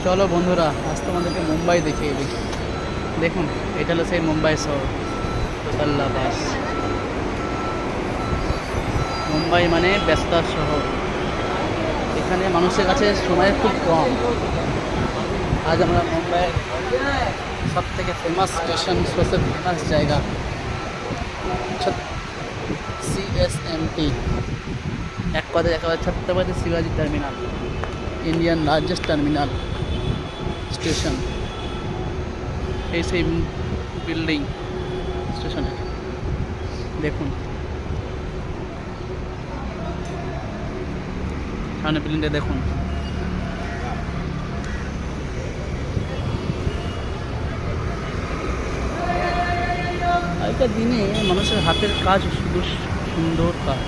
চলো বন্ধুরা, আজ তোমাদেরকে মুম্বাই দেখিয়ে দিই। দেখুন, এটা হলো সেই মুম্বাই শহর, দোতলা বাস। মুম্বাই মানে ব্যস্ততার শহর। এখানে মানুষের কাছে সময় খুব কম। আজ আমরা মুম্বাইয়ের সব থেকে ফেমাস স্টেশন, সবচেয়ে ফেমাস জায়গা CSMT, এক কথায় একেবারে ছত্রপতি শিবাজি terminal, Indian largest terminal station. এই সেই বিল্ডিং স্টেশনে দেখুন, সামনে বিল্ডিংটা দেখুন। আগেকার দিনে মানুষের হাতের কাজ শুধু সুন্দর কাজ,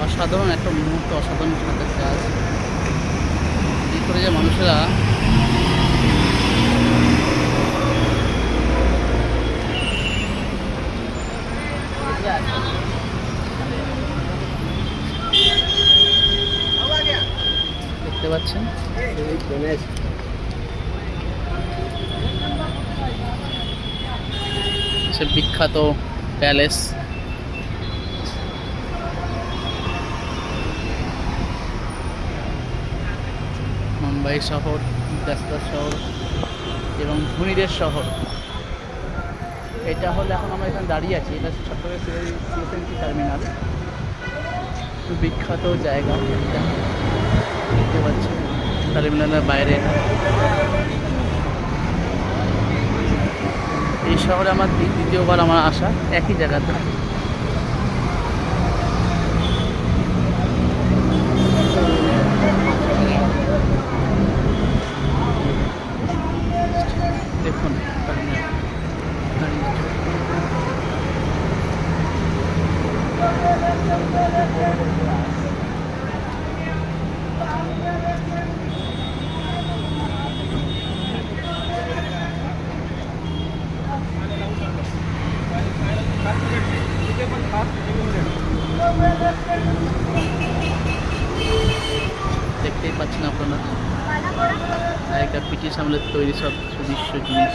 অসাধারণ একটা মুহূর্ত, অসাধারণ হাতের কাজ। এই করে যে মানুষেরা দেখতে পাচ্ছেন, সে বিখ্যাত প্যালেস। মুম্বাই শহর ব্যস্ততার শহর এবং ধনীদের শহর। এটা হলো, এখন আমরা এখানে দাঁড়িয়ে আছি, এটা চট্টগ্রাম CSMT টার্মিনাল, বিখ্যাত জায়গা। দেখতে পাচ্ছি টার্মিনালের বাইরে। এই শহরে আমার দ্বিতীয়বার আমার আসা, একই জায়গাতে। দেখুন দেখতেই পাচ্ছেন আপনারা, আগেকার ব্রিটিশ আমলের তৈরি সব সুদৃশ্য জিনিস।